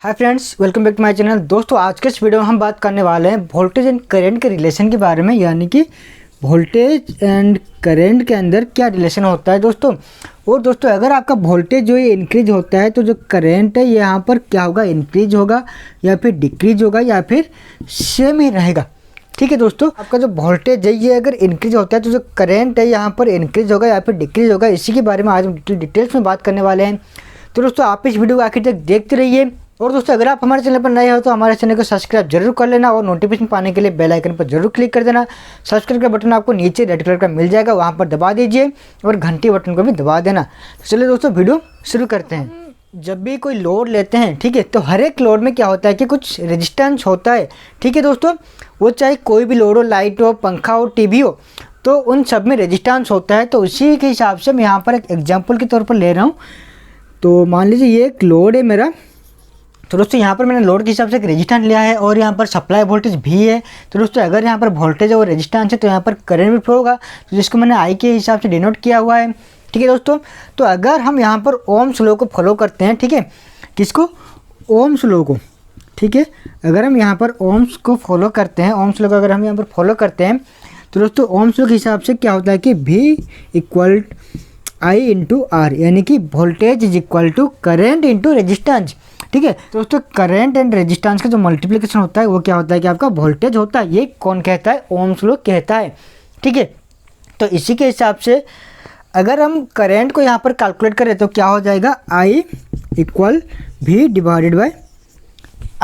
Hi friends, welcome back to my channel. दोस्तों, आज के इस वीडियो में हम बात करने वाले हैं वोल्टेज एंड करंट के रिलेशन के बारे में, यानी कि वोल्टेज एंड करंट के अंदर क्या रिलेशन होता है दोस्तों। और दोस्तों, अगर आपका वोल्टेज जो है इंक्रीज होता है तो जो करंट है ये यहाँ पर क्या होगा, इंक्रीज होगा या फिर डिक्रीज होगा या फिर सेम ही रहेगा। ठीक है दोस्तों, आपका जो वोल्टेज है ये अगर इंक्रीज होता है तो जो करंट है यहाँ पर इंक्रीज होगा या फिर डिक्रीज होगा। इसी के बारे में आज हम डिटेल्स में बात करने वाले हैं। तो दोस्तों, आप इस वीडियो को आखिर तक देखते रहिए। और दोस्तों, अगर आप हमारे चैनल पर नए हो तो हमारे चैनल को सब्सक्राइब जरूर कर लेना और नोटिफिकेशन पाने के लिए बेल आइकन पर जरूर क्लिक कर देना। सब्सक्राइब का बटन आपको नीचे रेड कलर का मिल जाएगा, वहाँ पर दबा दीजिए और घंटी बटन को भी दबा देना। चलिए दोस्तों, वीडियो शुरू करते हैं। जब भी कोई लोड लेते हैं, ठीक है, तो हर एक लोड में क्या होता है कि कुछ रेजिस्टेंस होता है। ठीक है दोस्तों, वो चाहे कोई भी लोड हो, लाइट हो, पंखा हो, टीवी हो, तो उन सब में रेजिस्टेंस होता है। तो उसी के हिसाब से मैं यहाँ पर एक एग्जाम्पल के तौर पर ले रहा हूँ। तो मान लीजिए ये एक लोड है मेरा। तो दोस्तों, यहाँ पर मैंने लोड के हिसाब से एक रेजिस्टेंस लिया है और यहाँ पर सप्लाई वोल्टेज भी है। तो दोस्तों, अगर यहाँ पर वोल्टेज और रेजिस्टेंस है तो यहाँ पर करंट भी फ्लो होगा, तो जिसको मैंने आई के हिसाब से डिनोट किया हुआ है। ठीक है दोस्तों, तो अगर हम यहाँ पर ओम्स लॉ को फॉलो करते हैं, ठीक है, किसको, ओम्स लॉ को, ठीक है, अगर हम यहाँ पर ओम्स को फॉलो करते हैं, ओम्स लॉ को अगर हम यहाँ पर फॉलो करते हैं तो दोस्तों ओम्स लॉ के हिसाब से क्या होता है कि V equal I into R, यानी कि voltage is equal to current into resistance. ठीक है दोस्तों, करंट एंड रेजिस्टेंस का जो मल्टीप्लिकेशन होता है वो क्या होता है कि आपका वोल्टेज होता है। ये कौन कहता है, ओम्स लॉ कहता है। ठीक है, तो इसी के हिसाब से अगर हम करंट को यहाँ पर कैलकुलेट करें तो क्या हो जाएगा, I equal V divided by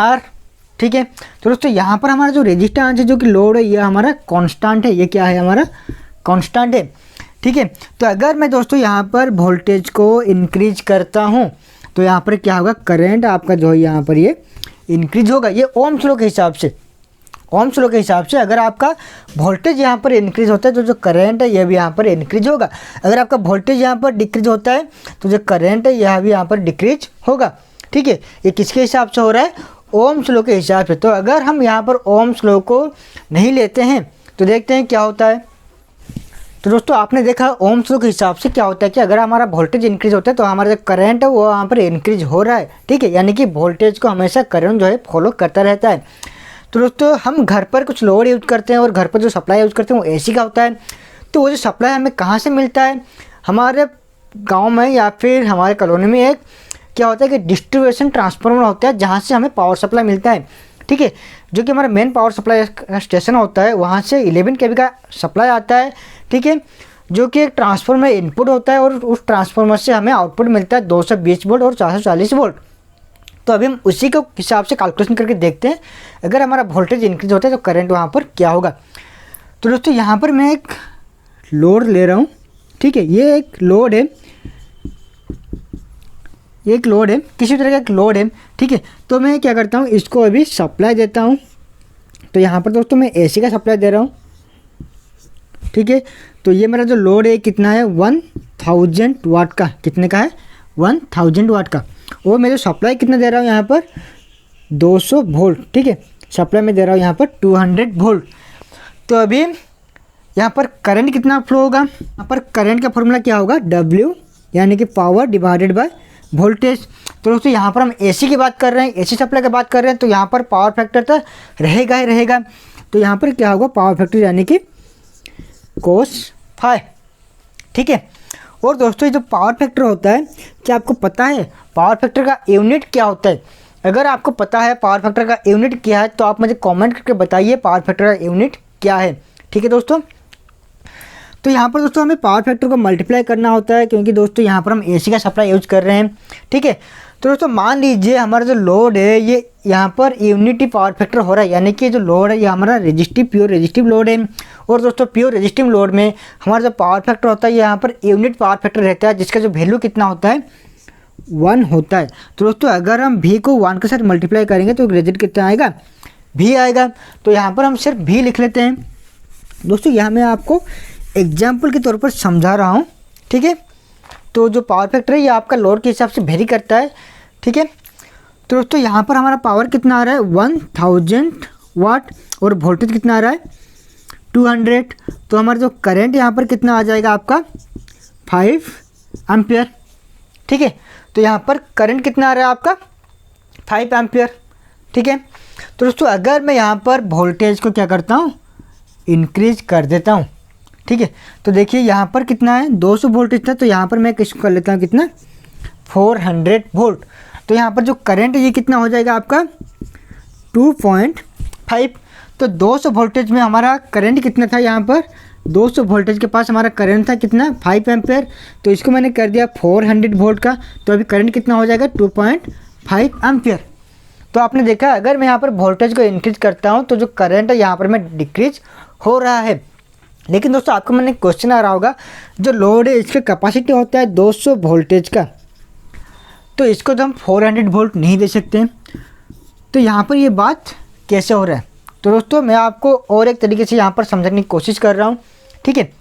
R। ठीक है, तो दोस्तों यहाँ पर हमारा जो रेजिस्टेंस है, जो कि लोड है, ये हमारा कांस्टेंट है। ये क्या है, हमारा कांस्टेंट है। ठीक है, तो अगर मैं दोस्तों यहाँ पर वोल्टेज को इंक्रीज करता हूँ तो यहाँ पर क्या होगा, करंट आपका जो है यहाँ पर ये इंक्रीज होगा। ये ओम्स लॉ के हिसाब से, ओम्स लॉ के हिसाब से अगर आपका वोल्टेज यहाँ पर इंक्रीज होता है तो जो करंट है ये भी यहाँ पर इंक्रीज होगा। अगर आपका वोल्टेज यहाँ पर डिक्रीज होता है तो जो करंट है यह भी यहाँ पर डिक्रीज होगा। ठीक है, ये किसके हिसाब से हो रहा है, ओम्स लॉ के हिसाब से। तो अगर हम यहाँ पर ओम्स लॉ को नहीं लेते हैं तो देखते हैं क्या होता है। तो दोस्तों, आपने देखा ओम्स लॉ के हिसाब से क्या होता है कि अगर हमारा वोल्टेज इंक्रीज होता है तो हमारा जो करंट है वो वहाँ पर इंक्रीज हो रहा है। ठीक है, यानी कि वोल्टेज को हमेशा करंट जो है फॉलो करता रहता है। तो दोस्तों, हम घर पर कुछ लोड यूज़ करते हैं और घर पर जो सप्लाई यूज़ करते हैं वो एसी का होता है। तो वो जो सप्लाई हमें कहाँ से मिलता है, हमारे गाँव में या फिर हमारे कॉलोनी में एक क्या होता है कि डिस्ट्रीब्यूशन ट्रांसफार्मर होता है, जहाँ से हमें पावर सप्लाई मिलता है। ठीक है, जो कि हमारा मेन पावर सप्लाई स्टेशन होता है, वहाँ से 11 kV का सप्लाई आता है। ठीक है, जो कि एक ट्रांसफार्मर में इनपुट होता है और उस ट्रांसफार्मर से हमें आउटपुट मिलता है 220 वोल्ट और 440 वोल्ट। तो अभी हम उसी के हिसाब से कैलकुलेशन करके देखते हैं, अगर हमारा वोल्टेज इंक्रीज होता है तो करंट वहाँ पर क्या होगा। तो दोस्तों, यहाँ पर मैं एक लोड ले रहा हूँ। ठीक है, ये एक लोड है, ये एक लोड है, किसी तरह का एक लोड है। ठीक है, तो मैं क्या करता हूँ, इसको अभी सप्लाई देता हूँ। तो यहाँ पर दोस्तों मैं एसी का सप्लाई दे रहा हूँ। ठीक है, तो ये मेरा जो लोड है कितना है, 1000 वाट का। कितने का है, 1000 वाट का। और मैं जो सप्लाई कितना दे रहा हूँ यहाँ पर, 200 वोल्ट। ठीक है, सप्लाई में दे रहा हूँ यहाँ पर 200 वोल्ट। तो अभी यहाँ पर करंट कितना फ्लो होगा, यहाँ पर करंट का फॉर्मूला क्या होगा, W, यानी कि पावर डिवाइडेड बाय वोल्टेज। तो दोस्तों, यहाँ पर हम एसी की बात कर रहे हैं, एसी सप्लाई की बात कर रहे हैं, तो यहाँ पर पावर फैक्टर तो रहेगा ही रहेगा। तो यहाँ पर क्या होगा, पावर फैक्टर यानी कि cos phi। ठीक है, और दोस्तों ये जो पावर फैक्टर होता है, क्या आपको पता है पावर फैक्टर का यूनिट क्या होता है। अगर आपको पता है पावर फैक्टर का यूनिट क्या है तो आप मुझे कमेंट करके बताइए पावर फैक्टर का यूनिट क्या है। ठीक है दोस्तों, तो यहाँ पर दोस्तों हमें पावर फैक्टर को मल्टीप्लाई करना होता है, क्योंकि दोस्तों यहाँ पर हम एसी का सप्लाई यूज कर रहे हैं। ठीक है, तो दोस्तों मान लीजिए हमारा जो लोड है ये यहाँ पर यूनिटी पावर फैक्टर हो रहा है, यानी कि जो लोड है ये हमारा रेजिस्टिव, प्योर रेजिस्टिव लोड है। और दोस्तों, प्योर रेजिस्टिव लोड में हमारा जो पावर फैक्टर होता है यहाँ पर यूनिट पावर फैक्टर रहता है, जिसका जो वैल्यू कितना होता है, 1 होता है। तो दोस्तों, अगर हम V को 1 के साथ मल्टीप्लाई करेंगे तो रिजल्ट कितना आएगा, V आएगा। तो यहाँ पर हम सिर्फ V लिख लेते हैं। दोस्तों, यहाँ मैं आपको एग्जाम्पल के तौर पर समझा रहा हूँ। ठीक है, तो जो पावर फैक्टर है ये आपका लोड के हिसाब से वेरी करता है। ठीक है, तो दोस्तों यहाँ पर हमारा पावर कितना आ रहा है, 1000 वाट, और वोल्टेज कितना आ रहा है, 200। तो हमारा जो करंट यहाँ पर कितना आ जाएगा आपका, 5 एम्पियर। ठीक है, तो यहाँ पर करंट कितना आ रहा है आपका, 5 एम्पियर। ठीक है, तो दोस्तों अगर मैं यहाँ पर वोल्टेज को क्या करता हूँ, इंक्रीज कर देता हूँ। ठीक है, तो देखिए यहाँ पर कितना है, 200 वोल्टेज था, तो यहाँ पर मैं किसको कर लेता हूँ, कितना, 400 वोल्ट। तो यहाँ पर जो करंट है ये कितना हो जाएगा आपका 2.5। तो 200 वोल्टेज में हमारा करंट कितना था, यहाँ पर 200 वोल्टेज के पास हमारा करंट था कितना, 5 एम्पेयर। तो इसको मैंने कर दिया 400 वोल्ट का, तो अभी करंट कितना हो जाएगा 2.5 एम्पेयर। तो आपने देखा अगर मैं यहाँ पर वोल्टेज को इंक्रीज करता हूँ तो जो करंट है यहाँ पर मैं डिक्रीज हो रहा है। लेकिन दोस्तों आपको मैंने क्वेश्चन आ रहा होगा, जो लोड है इसका कैपेसिटी होता है 200 वोल्टेज का, तो इसको तो हम 400 वोल्ट नहीं दे सकते। तो यहाँ पर ये बात कैसे हो रहा है, तो दोस्तों मैं आपको और एक तरीके से यहाँ पर समझने की कोशिश कर रहा हूँ। ठीक है, तो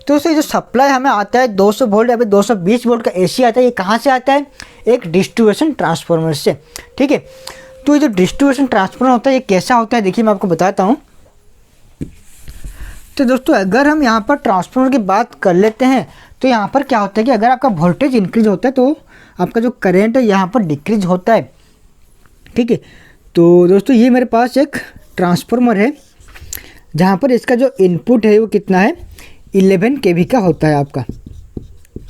दोस्तों जो सप्लाई हमें आता है 200 वोल्ट या फिर 220 वोल्ट का एसी आता है, ये कहाँ से आता है, एक डिस्ट्रीब्यूशन ट्रांसफार्मर से। ठीक है, तो ये जो डिस्ट्रीब्यूशन ट्रांसफार्मर होता है ये कैसा होता है, देखिए मैं आपको बताता हूँ। तो दोस्तों अगर हम यहाँ पर ट्रांसफार्मर की बात कर लेते हैं, तो यहाँ पर क्या होता है कि अगर आपका वोल्टेज इंक्रीज होता है तो आपका जो करंट है यहाँ पर डिक्रीज होता है। ठीक है, तो दोस्तों ये मेरे पास एक ट्रांसफार्मर है जहाँ पर इसका जो इनपुट है वो कितना है, 11 kV का होता है आपका।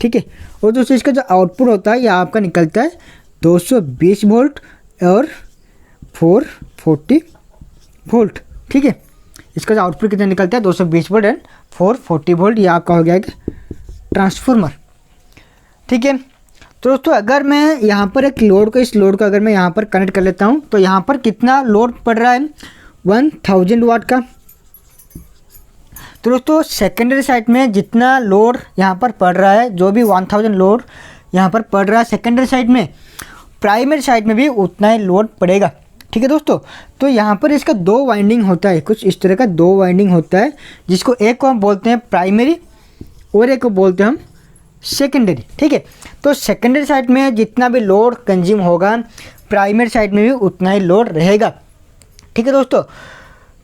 ठीक है, और दोस्तों इसका जो आउटपुट होता है ये आपका निकलता है 220 वोल्ट और 440 वोल्ट। ठीक है, इसका जो आउटपुट कितना निकलता है 220 वोल्ट एंड 440 वोल्ट, ये आपका हो गया एक ट्रांसफार्मर। ठीक है, तो दोस्तों अगर मैं यहाँ पर एक लोड को, इस लोड को अगर मैं यहाँ पर कनेक्ट कर लेता हूँ तो यहाँ पर कितना लोड पड़ रहा है, 1000 वाट का। तो दोस्तों सेकेंडरी साइड में जितना लोड यहाँ पर पड़ रहा है, जो भी 1000 लोड यहाँ पर पड़ रहा है सेकेंडरी साइड में, प्राइमरी साइड में भी उतना ही लोड पड़ेगा। ठीक है दोस्तों, तो यहाँ पर इसका 2 वाइंडिंग होता है, कुछ इस तरह का 2 वाइंडिंग होता है, जिसको एक को हम बोलते हैं प्राइमरी और एक को बोलते हैं हम सेकेंडरी। ठीक है, तो सेकेंडरी साइड में जितना भी लोड कंज्यूम होगा, प्राइमरी साइड में भी उतना ही लोड रहेगा। ठीक है दोस्तों,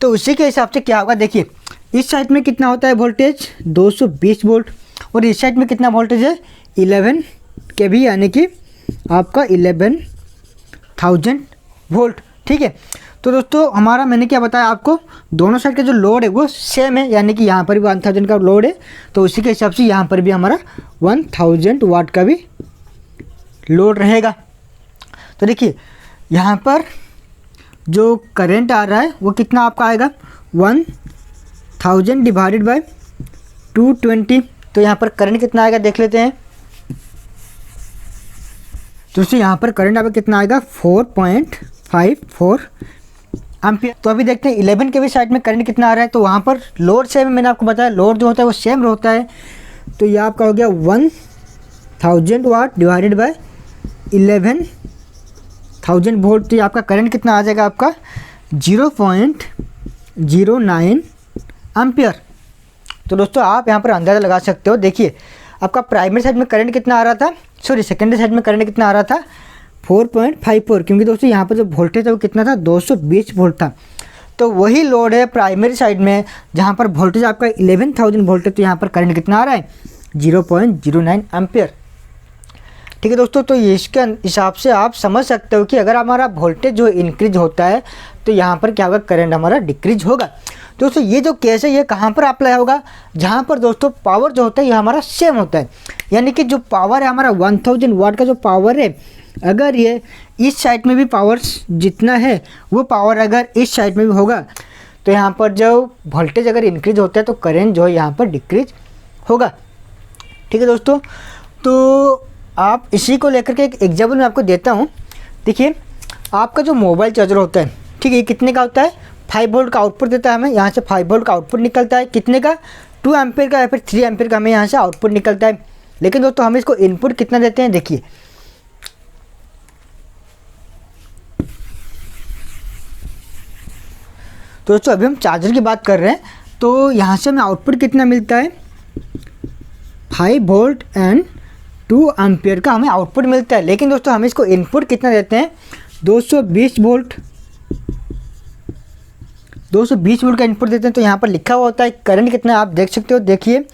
तो उसी के हिसाब से क्या होगा, देखिए इस साइड में कितना होता है वोल्टेज 220 वोल्ट और इस साइड में कितना वोल्टेज है 11 kV, यानी कि आपका 11,000 वोल्ट। ठीक है, तो दोस्तों हमारा मैंने क्या बताया आपको, दोनों साइड का जो लोड है वो सेम है, यानी कि यहाँ पर भी 1000 का लोड है, तो उसी के हिसाब से यहाँ पर भी हमारा 1000 वाट का भी लोड रहेगा। तो देखिए यहाँ पर जो करंट आ रहा है वो कितना आपका आएगा 1000 डिवाइडेड बाय 220, तो यहाँ पर करंट कितना आएगा देख लेते हैं। तो दोस्तों यहाँ पर करंट आपका कितना आएगा 4.54 एम्पियर। तो अभी देखते हैं 11 kV साइड में करंट कितना आ रहा है, तो वहाँ पर लोड सेम है, मैंने आपको बताया लोड जो होता है वो सेम होता है। तो ये आपका हो गया 1000 वाट डिवाइडेड बाय 11,000 वोल्ट, तो ये आपका करंट कितना आ जाएगा आपका 0.09 एम्पियर। तो दोस्तों आप यहाँ पर अंदाज़ा लगा सकते हो, देखिए आपका प्राइमरी साइड में करंट कितना आ रहा था, सॉरी सेकेंडरी साइड में करंट कितना आ रहा था 4.54, क्योंकि दोस्तों यहाँ पर जो वोल्टेज था वो कितना था 220 वोल्ट था। तो वही लोड है प्राइमरी साइड में जहाँ पर वोल्टेज आपका 11,000 वोल्ट है, तो यहाँ पर करंट कितना आ रहा है 0.09 एम्पियर। ठीक है दोस्तों, तो इसके हिसाब से आप समझ सकते हो कि अगर हमारा वोल्टेज जो इंक्रीज होता है तो यहाँ पर क्या होगा, करंट हमारा डिक्रीज होगा। दोस्तों ये जो केस है ये कहाँ पर अप्लाई होगा, जहाँ पर दोस्तों पावर जो होता है ये हमारा सेम होता है, यानी कि जो पावर है हमारा 1000 वाट का जो पावर है, अगर ये इस साइड में भी पावर जितना है वो पावर अगर इस साइड में भी होगा, तो यहाँ पर जो वोल्टेज अगर इंक्रीज होता है तो करंट जो है यहाँ पर डिक्रीज होगा। ठीक है दोस्तों, तो आप इसी को लेकर के एक एग्जाम्पल मैं आपको देता हूँ। देखिए आपका जो मोबाइल चार्जर होता है, ठीक है, ये कितने का होता है 5 वोल्ट का आउटपुट देता है हमें, यहाँ से 5 वोल्ट का आउटपुट निकलता है, कितने का 2 एम्पियर का या फिर 3 एम्पियर का हमें यहाँ से आउटपुट निकलता है। लेकिन दोस्तों हम इसको इनपुट कितना देते हैं, देखिए तो दोस्तों अभी हम चार्जर की बात कर रहे हैं, तो यहाँ से हमें आउटपुट कितना मिलता है 5 वोल्ट एंड 2 एम्पियर का हमें आउटपुट मिलता है। लेकिन दोस्तों हम इसको इनपुट कितना देते हैं 220 वोल्ट, 220 वोल्ट का इनपुट देते हैं। तो यहाँ पर लिखा हुआ होता है करंट कितना, आप देख सकते हो, देखिए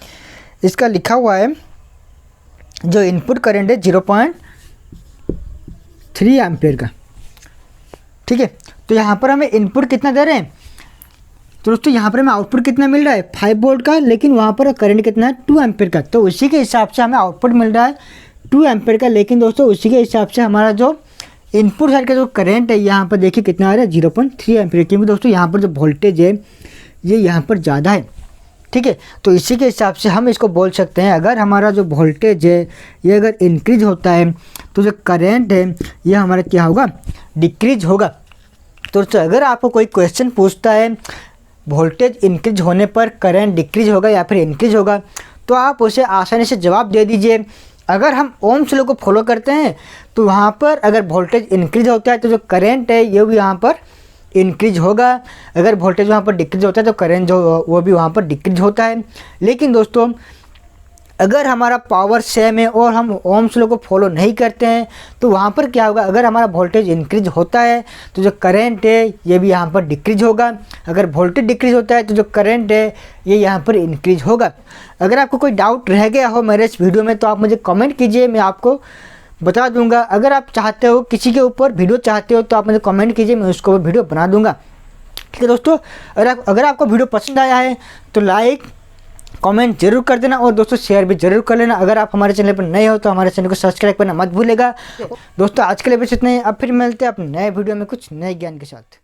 इसका लिखा हुआ है जो इनपुट करंट है 0.3 एम्पियर का। ठीक है। तो यहाँ पर हमें इनपुट कितना दे रहे हैं, तो दोस्तों यहाँ पर हमें आउटपुट कितना मिल रहा है 5 वोल्ट का, लेकिन वहाँ पर करंट कितना है 2 एम्पीयर का। तो उसी के हिसाब से हमें आउटपुट मिल रहा है 2 एम्पीयर का, लेकिन दोस्तों उसी के हिसाब से हमारा जो इनपुट साइड का जो करंट है यहाँ पर देखिए कितना आ रहा है 0.3 एम्पीयर, क्योंकि दोस्तों यहाँ पर जो वोल्टेज है ये यहाँ पर ज़्यादा है, ठीक है। तो इसी के हिसाब से हम इसको बोल सकते हैं, अगर हमारा जो वोल्टेज है ये अगर इंक्रीज होता है तो जो करंट है ये हमारा क्या होगा, डिक्रीज होगा। तो दोस्तों अगर आपको कोई क्वेश्चन पूछता है वोल्टेज इंक्रीज होने पर करंट डिक्रीज होगा या फिर इंक्रीज होगा, तो आप उसे आसानी से जवाब दे दीजिए। अगर हम ओम्स लॉ को फॉलो करते हैं तो वहाँ पर अगर वोल्टेज इंक्रीज होता है तो जो करंट है ये भी यहाँ पर इंक्रीज होगा, अगर वोल्टेज वहाँ पर डिक्रीज होता है तो करंट जो वो भी वहाँ पर डिक्रीज होता है। लेकिन दोस्तों अगर हमारा पावर सेम है और हम ओम्स लॉ को फॉलो नहीं करते हैं तो वहाँ पर क्या होगा, अगर हमारा वोल्टेज इंक्रीज होता है तो जो करंट है ये भी यहाँ पर डिक्रीज होगा, अगर वोल्टेज डिक्रीज होता है तो जो करंट है ये यहाँ पर इंक्रीज होगा। अगर आपको कोई डाउट रह गया हो मेरे इस वीडियो में तो आप मुझे कमेंट कीजिए, मैं आपको बता दूंगा। अगर आप चाहते हो किसी के ऊपर वीडियो चाहते हो तो आप मुझे कमेंट कीजिए, मैं उसको वीडियो बना दूंगा, ठीक है दोस्तों। अगर आपको वीडियो पसंद आया है तो लाइक कमेंट जरूर कर देना और दोस्तों शेयर भी जरूर कर लेना। अगर आप हमारे चैनल पर नए हो तो हमारे चैनल को सब्सक्राइब करना मत भूलेगा। दोस्तों आज के लिए बस इतना ही, अब फिर मिलते हैं अपने नए वीडियो में कुछ नए ज्ञान के साथ।